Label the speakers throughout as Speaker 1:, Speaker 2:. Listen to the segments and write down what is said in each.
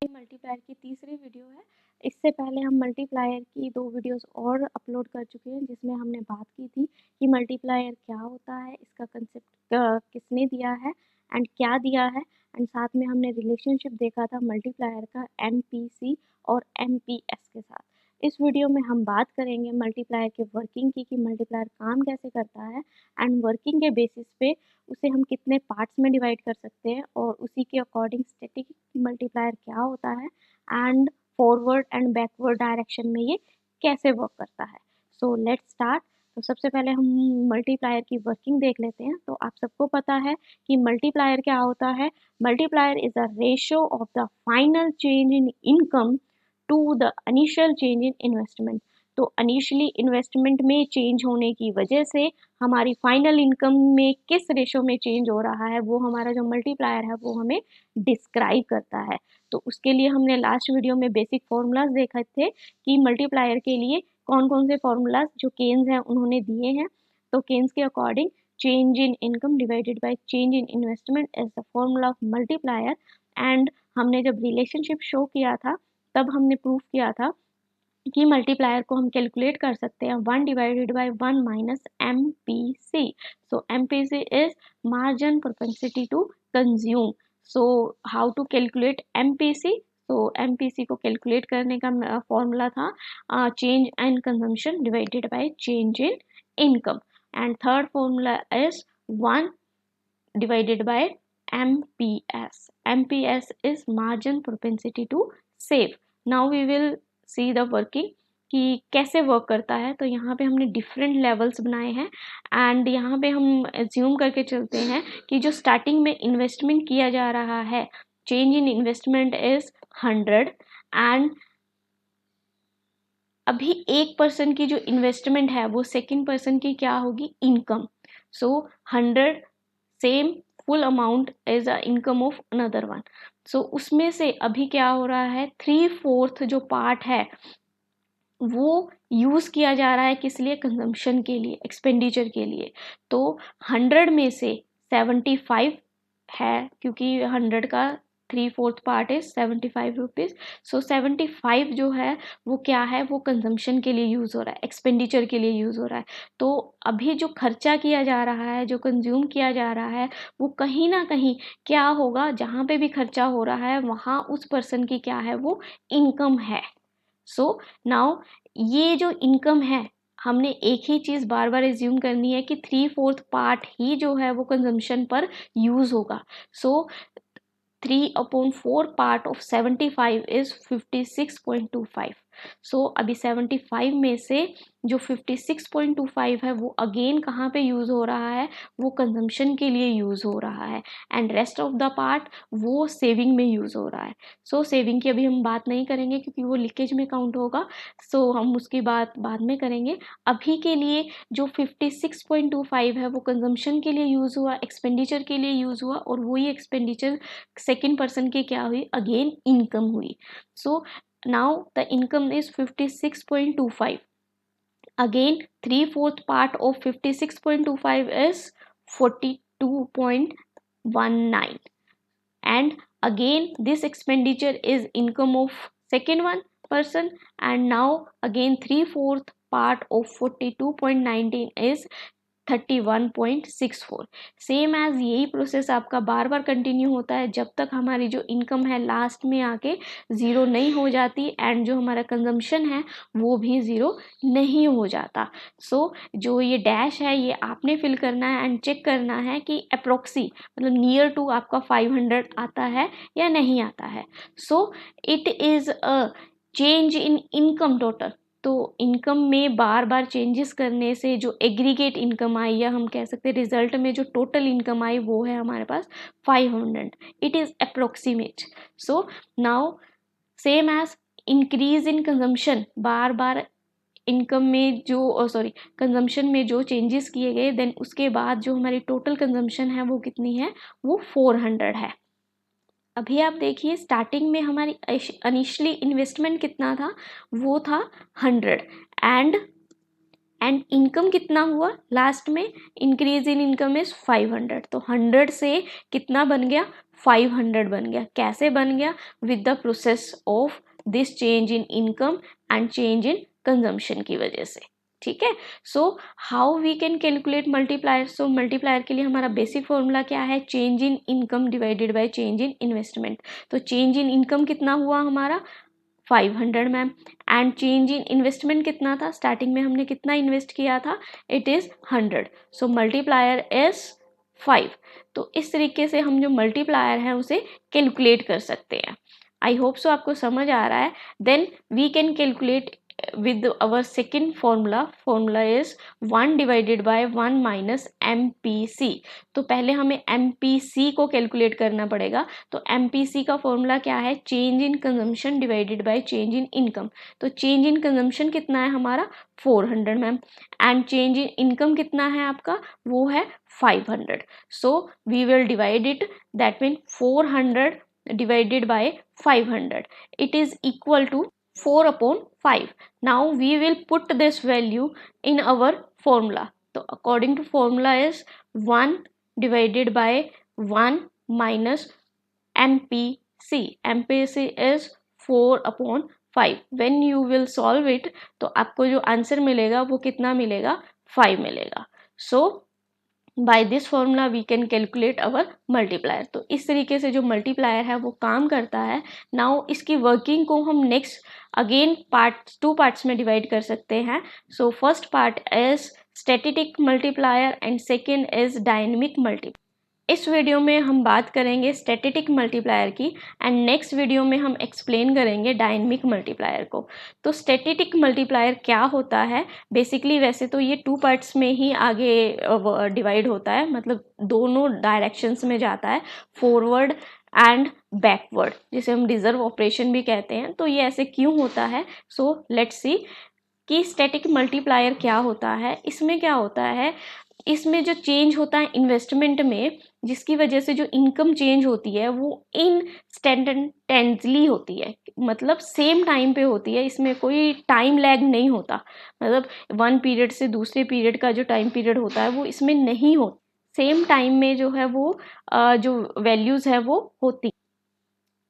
Speaker 1: Multiplier की तीसरी video है। इससे पहले हम मल्टीप्लायर की 2 वीडियोस और अपलोड कर चुके हैं, जिसमें हमने बात की थी कि मल्टीप्लायर क्या होता है, इसका कंसेप्ट किसने दिया है एंड क्या दिया है, एंड साथ में हमने रिलेशनशिप देखा था मल्टीप्लायर का एमपीसी और एमपीएस के साथ। इस वीडियो में हम बात करेंगे मल्टीप्लायर के वर्किंग की कि मल्टीप्लायर काम कैसे करता है एंड वर्किंग के बेसिस पे उसे हम कितने पार्ट्स में डिवाइड कर सकते हैं और उसी के अकॉर्डिंग स्टैटिक मल्टीप्लायर क्या होता है and forward and backward direction में ये कैसे वर्क करता है। So let's start. तो सबसे पहले हम मल्टीप्लायर की वर्किंग देख लेते हैं। तो आप सबको पता है कि मल्टीप्लायर क्या होता है। Multiplier is a ratio of the final change in income to the initial change in investment. तो इनिशियली इन्वेस्टमेंट में चेंज होने की वजह से हमारी फाइनल इनकम में किस रेशो में चेंज हो रहा है, वो हमारा जो मल्टीप्लायर है वो हमें डिस्क्राइब करता है। तो उसके लिए हमने लास्ट वीडियो में बेसिक फॉर्मूलाज देखे थे कि मल्टीप्लायर के लिए कौन कौन से फॉर्मूलाज जो केन्स हैं उन्होंने दिए हैं। तो केन्स के according change in income divided by change in investment is the formula of multiplier. And हमने जब रिलेशनशिप शो किया था तब हमने प्रूफ किया था कि मल्टीप्लायर को हम कैलकुलेट कर सकते हैं 1 divided by 1 minus M P C. So M P C is margin propensity to consume. So how to calculate M P C. तो एम पी सी को कैलकुलेट करने का फॉर्मूला था change in consumption divided by change in income. And third formula is 1 divided by MPS. MPS is margin propensity to save. Now we will see the working कि कैसे work करता है। तो यहाँ पे हमने डिफरेंट लेवल्स बनाए हैं एंड यहाँ पे हम एज्यूम करके चलते हैं कि जो स्टार्टिंग में इन्वेस्टमेंट किया जा रहा है, change in investment is 100 and अभी एक पर्सन की जो इन्वेस्टमेंट है वो सेकेंड पर्सन की क्या होगी, income. So 100 same full amount is a income of another one. So उसमें से अभी क्या हो रहा है, 3/4 जो पार्ट है वो यूज किया जा रहा है किस लिए, कंजम्पशन के लिए, एक्सपेंडिचर के लिए। तो 100 में से 75 है, क्योंकि 100 का 3/4 पार्ट इज 75 रुपीज। सो 75 जो है वो क्या है, वो कंजम्पशन के लिए यूज हो रहा है, एक्सपेंडिचर के लिए यूज हो रहा है। तो अभी जो खर्चा किया जा रहा है, जो कंज्यूम किया जा रहा है, वो कहीं ना कहीं क्या होगा, जहाँ पे भी खर्चा हो रहा है वहाँ उस पर्सन की क्या है, वो इनकम है। सो नाउ ये जो इनकम है, हमने एक ही चीज बार बार एज्यूम करनी है कि 3/4 पार्ट ही जो है वो कंजम्पशन पर यूज होगा। सो 3/4 पार्ट ऑफ 75 इज 56.25। सो अभी 75 में से जो 56.25 है वो अगेन कहाँ पे यूज हो रहा है, वो कंजम्पशन के लिए यूज हो रहा है and rest of the part वो सेविंग में यूज हो रहा है। सो सेविंग की अभी हम बात नहीं करेंगे क्योंकि वो लीकेज में काउंट होगा। सो हम उसकी बात बाद में करेंगे। अभी के लिए जो 56.25 है वो कंजम्पशन के लिए यूज हुआ, एक्सपेंडिचर के लिए यूज हुआ, और वही एक्सपेंडिचर सेकेंड पर्सन की क्या हुई, अगेन इनकम हुई। So now the income is 56.25। Again 3/4 part of 56.25 is 42.19 and again this expenditure is income of second one person, and now again 3/4 part of 42.19 is 31.64। Same as यही process आपका बार बार continue होता है जब तक हमारी जो income है लास्ट में आके ज़ीरो नहीं हो जाती एंड जो हमारा कंजम्पशन है वो भी ज़ीरो नहीं हो जाता। सो जो ये डैश है ये आपने फिल करना है एंड चेक करना है कि अप्रोक्सी मतलब नियर टू आपका 500 आता है या नहीं आता है। So it is a change in income total. तो इनकम में बार बार चेंजेस करने से जो एग्रीगेट इनकम आई, या हम कह सकते हैं रिजल्ट में जो टोटल इनकम आई, वो है हमारे पास 500। It is approximate. So now same as increase in consumption, बार बार इनकम में जो कंजम्पशन में जो चेंजेस किए गए, देन उसके बाद जो हमारी टोटल कंजम्पशन है वो कितनी है, वो 400 है। अभी आप देखिए स्टार्टिंग में हमारी इनिशियली इन्वेस्टमेंट कितना था, वो था 100 एंड एंड इनकम कितना हुआ लास्ट में, इंक्रीज इन इनकम इज 500, तो 100 से कितना बन गया, 500 बन गया। कैसे बन गया, with the process of this change in income and change in consumption की वजह से। ठीक है, so how we can calculate multiplier. So multiplier के लिए हमारा बेसिक फॉर्मूला क्या है, change in income divided by change in investment. तो चेंज इन इनकम कितना हुआ हमारा 500 ma'am, and change in investment कितना था, स्टार्टिंग में हमने कितना इन्वेस्ट किया था, it is 100, so multiplier is 5। तो इस तरीके से हम जो मल्टीप्लायर है उसे कैलकुलेट कर सकते हैं। आई होप सो आपको समझ आ रहा है। Then we can calculate with our second formula is 1 divided by 1 minus MPC। तो पहले हमें MPC को कैलकुलेट करना पड़ेगा। तो MPC का फॉर्मूला क्या है, change in consumption divided by change in income. तो चेंज इन कंजम्पशन कितना है हमारा 400 ma'am, and change in income कितना है आपका, वो है 500। So we will divide it, that mean 400 divided by 500, it is equal to 4/5। Now we will put this value in our formula। तो according to formula is 1 divided by 1 minus MPC। MPC is 4/5। when you will solve it तो आपको जो answer मिलेगा वो कितना मिलेगा, 5 मिलेगा। so by this formula we can calculate our multiplier. तो इस तरीके से जो मल्टीप्लायर है वो काम करता है। नाउ इसकी वर्किंग को हम नेक्स्ट अगेन टू पार्ट्स में डिवाइड कर सकते हैं। So first part is statistic multiplier and second is dynamic multiplier. इस वीडियो में हम बात करेंगे स्टैटिस्टिक मल्टीप्लायर की, एंड नेक्स्ट वीडियो में हम एक्सप्लेन करेंगे डायनेमिक मल्टीप्लायर को। तो स्टैटिस्टिक मल्टीप्लायर क्या होता है, बेसिकली वैसे तो ये 2 पार्ट्स में ही आगे डिवाइड होता है, मतलब दोनों डायरेक्शंस में जाता है, फॉरवर्ड एंड बैकवर्ड, जिसे हम रिजर्व ऑपरेशन भी कहते हैं। तो ये ऐसे क्यों होता है, सो लेट्स सी कि स्टैटिक मल्टीप्लायर क्या होता है। इसमें क्या होता है, इसमें जो चेंज होता है इन्वेस्टमेंट में, जिसकी वजह से जो इनकम चेंज होती है वो इंस्टेंटेनियसली होती है, मतलब सेम टाइम पे होती है, इसमें कोई टाइम लैग नहीं होता। मतलब 1 पीरियड से दूसरे पीरियड का जो टाइम पीरियड होता है वो इसमें नहीं होता, सेम टाइम में जो है वो जो वैल्यूज़ है वो होती।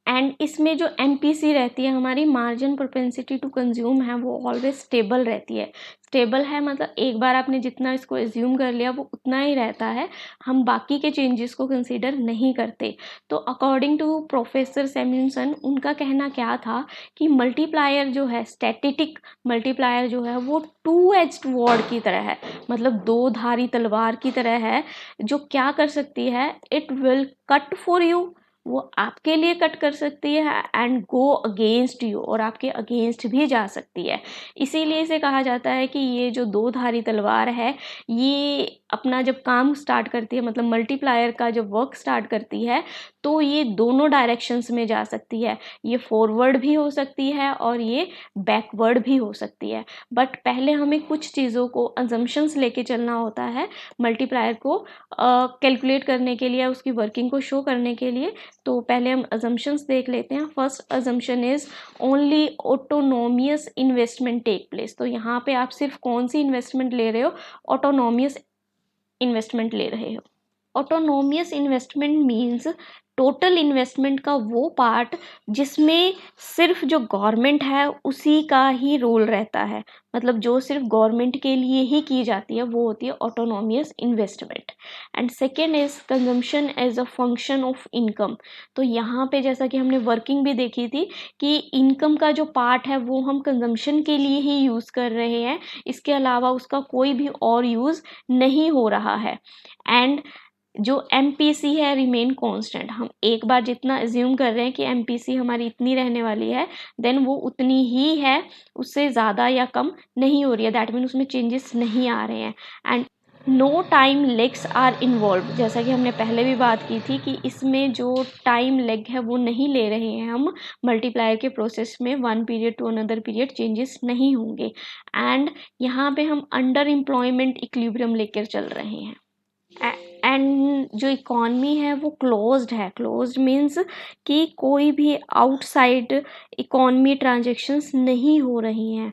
Speaker 1: एंड इसमें जो MPC रहती है हमारी, मार्जिन प्रोपेंसिटी टू कंज्यूम है, वो ऑलवेज स्टेबल रहती है। स्टेबल है मतलब एक बार आपने जितना इसको एज्यूम कर लिया वो उतना ही रहता है, हम बाकी के चेंजेस को कंसीडर नहीं करते। तो अकॉर्डिंग टू प्रोफेसर सैम्यूल्सन, उनका कहना क्या था कि मल्टीप्लायर जो है, स्टैटिस्टिक मल्टीप्लायर जो है वो 2-edged sword की तरह है, मतलब 2 धारी तलवार की तरह है, जो क्या कर सकती है, it will cut for you, वो आपके लिए कट कर सकती है, एंड गो अगेंस्ट यू, और आपके अगेंस्ट भी जा सकती है। इसीलिए इसे कहा जाता है कि ये जो 2 धारी तलवार है, ये अपना जब काम स्टार्ट करती है, मतलब मल्टीप्लायर का जब वर्क स्टार्ट करती है, तो ये दोनों डायरेक्शंस में जा सकती है। ये फॉरवर्ड भी हो सकती है और ये बैकवर्ड भी हो सकती है। बट पहले हमें कुछ चीज़ों को अजम्पशंस लेके चलना होता है मल्टीप्लायर को कैलकुलेट करने के लिए, उसकी वर्किंग को शो करने के लिए। तो पहले हम अजम्पशंस देख लेते हैं। First assumption is only autonomous investment take place. तो यहाँ पे आप सिर्फ कौन सी इन्वेस्टमेंट ले रहे हो, ऑटोनोमियस इन्वेस्टमेंट ले रहे हो। ऑटोनोमियस इन्वेस्टमेंट मीन्स टोटल इन्वेस्टमेंट का वो पार्ट जिसमें सिर्फ जो गवर्नमेंट है उसी का ही रोल रहता है, मतलब जो सिर्फ गवर्नमेंट के लिए ही की जाती है, वो होती है autonomous investment. And second is consumption as a function of income. तो यहाँ पे जैसा कि हमने वर्किंग भी देखी थी कि इनकम का जो पार्ट है वो हम कंजम्पशन के लिए ही यूज़ कर रहे हैं, इसके अलावा उसका कोई भी और यूज़ नहीं हो रहा है। एंड जो MPC है रिमेन कांस्टेंट, हम एक बार जितना एज्यूम कर रहे हैं कि MPC हमारी इतनी रहने वाली है, देन वो उतनी ही है, उससे ज़्यादा या कम नहीं हो रही है, दैट मीन उसमें चेंजेस नहीं आ रहे हैं। And no time lags are involve, जैसा कि हमने पहले भी बात की थी कि इसमें जो टाइम लेग है वो नहीं ले रहे हैं हम, मल्टीप्लायर के प्रोसेस में 1 period to another period changes नहीं होंगे। एंड यहाँ पे हम अंडर एम्प्लॉयमेंट इक्विलिब्रियम लेकर चल रहे हैं। एंड जो इकॉनमी है वो क्लोज्ड है। क्लोज्ड मीन्स कि कोई भी आउटसाइड इकॉनमी ट्रांजैक्शंस नहीं हो रही हैं,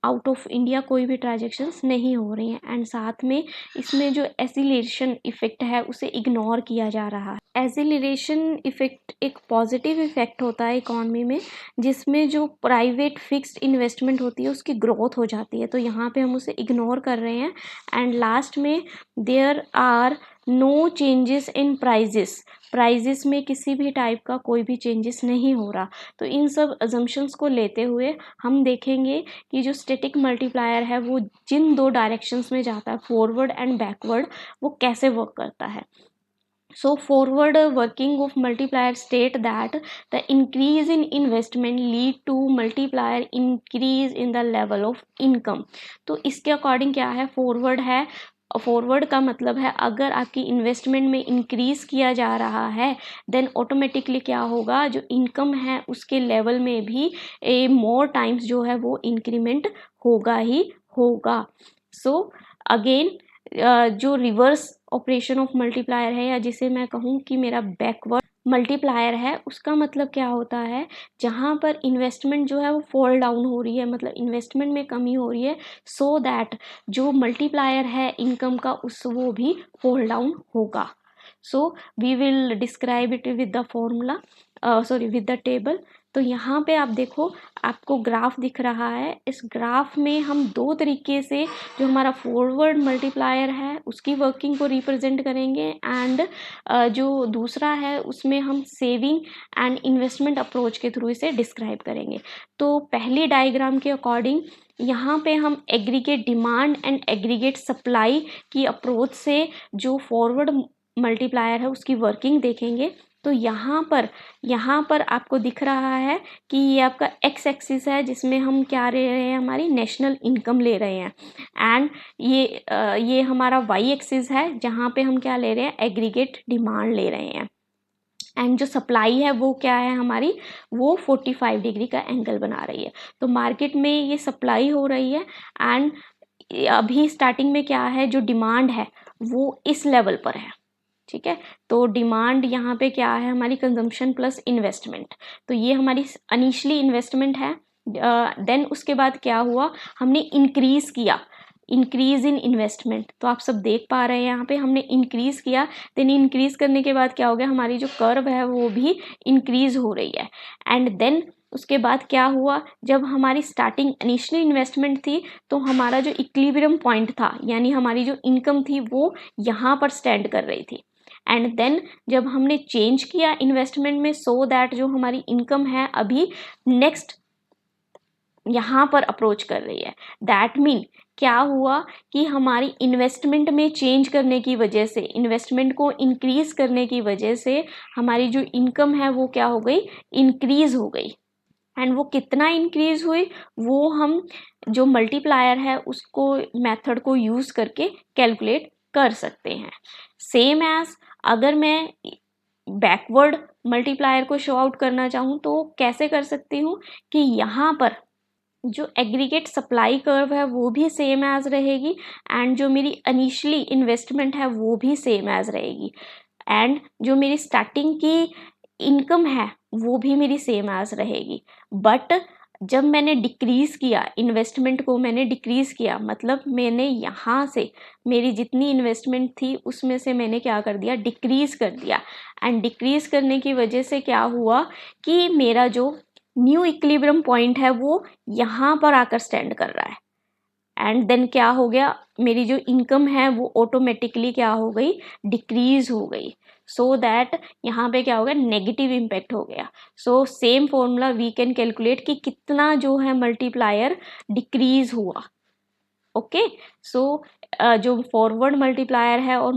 Speaker 1: आउट ऑफ इंडिया कोई भी ट्रांजैक्शंस नहीं हो रही हैं। एंड साथ में इसमें जो एसिलेशन इफेक्ट है उसे इग्नोर किया जा रहा है। एसिलेशन इफेक्ट एक पॉजिटिव इफेक्ट होता है इकॉनमी में, जिसमें जो प्राइवेट फिक्स्ड इन्वेस्टमेंट होती है उसकी ग्रोथ हो जाती है, तो यहाँ पे हम उसे इग्नोर कर रहे हैं। एंड लास्ट में there are no changes in prices में किसी भी टाइप का कोई भी चेंजेस नहीं हो रहा। तो इन सब अजम्पशंस को लेते हुए हम देखेंगे कि जो स्टैटिक मल्टीप्लायर है वो जिन दो डायरेक्शंस में जाता है, फॉरवर्ड एंड बैकवर्ड, वो कैसे वर्क करता है। So forward working of multiplier state that the increase in investment lead to multiplier increase in the level of income। तो इसके अकॉर्डिंग क्या है, फॉरवर्ड है। फॉरवर्ड का मतलब है अगर आपकी इन्वेस्टमेंट में इंक्रीज किया जा रहा है देन ऑटोमेटिकली क्या होगा, जो इनकम है उसके लेवल में भी मोर टाइम्स जो है वो इंक्रीमेंट होगा ही होगा। सो अगेन जो रिवर्स ऑपरेशन ऑफ मल्टीप्लायर है, या जिसे मैं कहूँ कि मेरा बैकवर्ड मल्टीप्लायर है, उसका मतलब क्या होता है, जहाँ पर इन्वेस्टमेंट जो है वो फॉल डाउन हो रही है, मतलब इन्वेस्टमेंट में कमी हो रही है, सो दैट जो मल्टीप्लायर है इनकम का उस वो भी फॉल डाउन होगा। So we will describe it with the formula, sorry with the table. तो यहाँ पे आप देखो, आपको ग्राफ दिख रहा है। इस ग्राफ में हम दो तरीके से जो हमारा फॉरवर्ड मल्टीप्लायर है उसकी वर्किंग को रिप्रेजेंट करेंगे, एंड जो दूसरा है उसमें हम सेविंग एंड इन्वेस्टमेंट अप्रोच के थ्रू इसे डिस्क्राइब करेंगे। तो पहली डायग्राम के अकॉर्डिंग यहाँ पे हम aggregate demand and aggregate supply की अप्रोच से जो फॉरवर्ड मल्टीप्लायर है उसकी वर्किंग देखेंगे। तो यहाँ पर आपको दिख रहा है कि ये आपका एक्स एक्सिस है, जिसमें हम क्या ले रहे हैं, हमारी नेशनल इनकम ले रहे हैं। एंड ये हमारा वाई एक्सिस है, जहाँ पे हम क्या ले रहे हैं, एग्रीगेट डिमांड ले रहे हैं। एंड जो सप्लाई है वो क्या है हमारी, वो 45 डिग्री का एंगल बना रही है। तो मार्केट में ये सप्लाई हो रही है, एंड अभी स्टार्टिंग में क्या है, जो डिमांड है वो इस लेवल पर है। ठीक है, तो डिमांड यहाँ पे क्या है, हमारी कंजम्पशन प्लस इन्वेस्टमेंट। तो ये हमारी इनिशियली इन्वेस्टमेंट है। देन उसके बाद क्या हुआ, हमने इंक्रीज किया, इंक्रीज इन इन्वेस्टमेंट। तो आप सब देख पा रहे हैं यहाँ पे हमने इंक्रीज किया। देन इंक्रीज करने के बाद क्या हो गया, हमारी जो कर्व है वो भी इंक्रीज हो रही है। एंड देन उसके बाद क्या हुआ, जब हमारी स्टार्टिंग इनिशियली इन्वेस्टमेंट थी तो हमारा जो इक्विलिब्रियम पॉइंट था, यानी हमारी जो इनकम थी वो यहाँ पर स्टैंड कर रही थी। एंड देन जब हमने चेंज किया इन्वेस्टमेंट में, सो दैट जो हमारी इनकम है अभी नेक्स्ट यहाँ पर अप्रोच कर रही है। दैट मीन क्या हुआ कि हमारी इन्वेस्टमेंट में चेंज करने की वजह से, इन्वेस्टमेंट को इंक्रीज करने की वजह से हमारी जो इनकम है वो क्या हो गई, इंक्रीज हो गई। एंड वो कितना इंक्रीज हुई, वो हम जो मल्टीप्लायर है उसको मेथड को यूज करके कैलकुलेट कर सकते हैं। सेम एज अगर मैं बैकवर्ड मल्टीप्लायर को शो आउट करना चाहूँ तो कैसे कर सकती हूँ कि यहाँ पर जो एग्रीगेट सप्लाई कर्व है वो भी सेम एज रहेगी, एंड जो मेरी इनिशियली इन्वेस्टमेंट है वो भी सेम एज रहेगी, एंड जो मेरी स्टार्टिंग की इनकम है वो भी मेरी सेम एज रहेगी। बट जब मैंने डिक्रीज किया इन्वेस्टमेंट को, मैंने डिक्रीज किया मतलब मैंने यहाँ से मेरी जितनी इन्वेस्टमेंट थी उसमें से मैंने क्या कर दिया, डिक्रीज कर दिया। एंड डिक्रीज करने की वजह से क्या हुआ कि मेरा जो न्यू इक्विलिब्रियम पॉइंट है वो यहाँ पर आकर स्टैंड कर रहा है। एंड देन क्या हो गया, मेरी जो इनकम है वो ऑटोमेटिकली क्या हो गई, डिक्रीज हो गई। सो दैट यहाँ पे क्या हो गया, नेगेटिव इम्पैक्ट हो गया। So same formula we can calculate कि कितना जो है मल्टीप्लायर डिक्रीज हुआ। ओके, सो जो फॉरवर्ड मल्टीप्लायर है और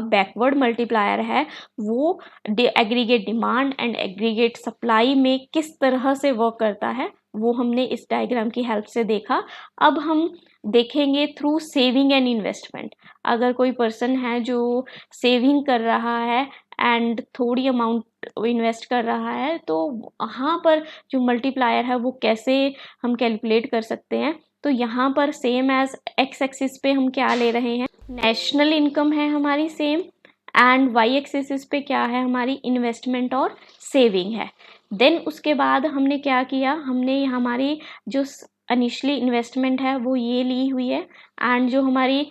Speaker 1: बैकवर्ड मल्टीप्लायर है वो aggregate demand and aggregate supply में किस तरह से वर्क करता है वो हमने इस डायग्राम की हेल्प से देखा। अब हम देखेंगे थ्रू सेविंग एंड इन्वेस्टमेंट। अगर कोई पर्सन है जो सेविंग कर रहा है एंड थोड़ी अमाउंट इन्वेस्ट कर रहा है, तो वहाँ पर जो मल्टीप्लायर है वो कैसे हम कैलकुलेट कर सकते हैं। तो यहाँ पर सेम एज एक्स एक्सिस पे हम क्या ले रहे हैं, नेशनल इनकम है हमारी सेम, एंड वाई एक्सिस पे क्या है, हमारी इन्वेस्टमेंट और सेविंग है। देन उसके बाद हमने क्या किया, हमने हमारी जो इनिशियली इन्वेस्टमेंट है वो ये ली हुई है, एंड जो हमारी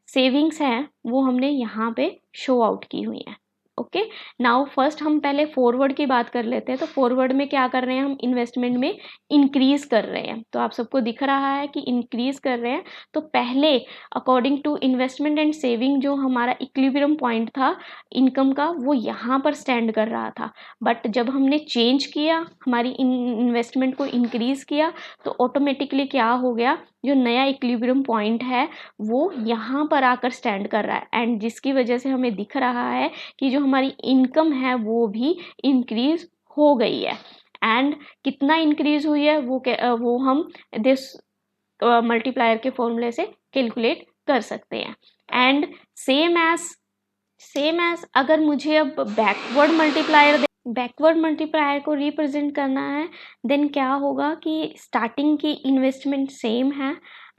Speaker 1: सेविंग्स हैं वो हमने यहाँ पे शो आउट की हुई हैं। ओके, नाउ फर्स्ट हम पहले फॉरवर्ड की बात कर लेते हैं। तो फॉरवर्ड में क्या कर रहे हैं, हम इन्वेस्टमेंट में इंक्रीज कर रहे हैं। तो आप सबको दिख रहा है कि इंक्रीज कर रहे हैं। तो पहले according to investment and saving जो हमारा इक्विलिब्रियम पॉइंट था इनकम का, वो यहाँ पर स्टैंड कर रहा था। बट जब हमने चेंज किया, हमारी इन्वेस्टमेंट को इंक्रीज किया, तो ऑटोमेटिकली क्या हो गया, जो नया इक्विलिब्रियम पॉइंट है वो यहाँ पर आकर स्टैंड कर रहा है, एंड जिसकी वजह से हमें दिख रहा है कि जो हमारी इनकम है वो भी इंक्रीज हो गई है। एंड कितना इंक्रीज हुई है वो हम दिस मल्टीप्लायर के फॉर्मूले से कैलकुलेट कर सकते हैं। एंड सेम एज अगर मुझे अब बैकवर्ड मल्टीप्लायर को रिप्रेजेंट करना है, देन क्या होगा कि स्टार्टिंग की इन्वेस्टमेंट सेम है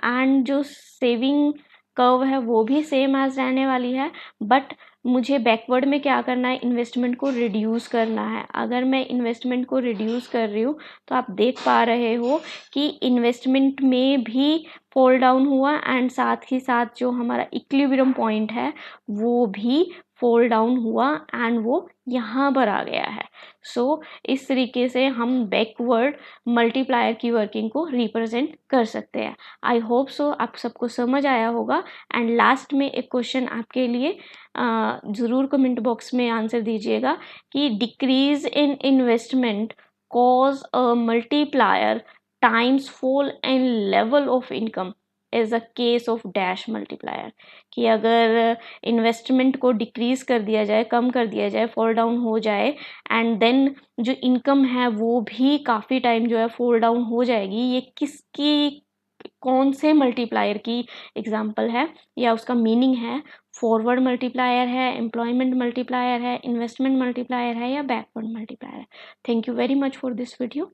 Speaker 1: एंड जो सेविंग कर्व है वो भी सेम एज रहने वाली है, बट मुझे बैकवर्ड में क्या करना है, इन्वेस्टमेंट को रिड्यूस करना है। अगर मैं इन्वेस्टमेंट को रिड्यूस कर रही हूँ तो आप देख पा रहे हो कि इन्वेस्टमेंट में भी फॉल डाउन हुआ, एंड साथ ही साथ जो हमारा इक्विलिब्रियम पॉइंट है वो भी फॉल डाउन हुआ, एंड वो यहाँ पर आ गया है। सो इस तरीके से हम बैकवर्ड मल्टीप्लायर की वर्किंग को रिप्रेजेंट कर सकते हैं। आई होप सो आप सबको समझ आया होगा। एंड लास्ट में एक क्वेश्चन आपके लिए ज़रूर कमेंट बॉक्स में आंसर दीजिएगा कि decrease in investment cause a multiplier times fall in level of income as a case of dash multiplier. कि अगर इन्वेस्टमेंट को डिक्रीज कर दिया जाए, कम कर दिया जाए, फॉल डाउन हो जाए, एंड देन जो इनकम है वो भी काफ़ी टाइम जो है फॉल डाउन हो जाएगी, ये किसकी कौन से मल्टीप्लायर की एग्जाम्पल है या उसका मीनिंग है? फॉरवर्ड मल्टीप्लायर है, एम्प्लॉयमेंट मल्टीप्लायर है, इन्वेस्टमेंट मल्टीप्लायर है, या बैकवर्ड मल्टीप्लायर है? Thank you very much for this video.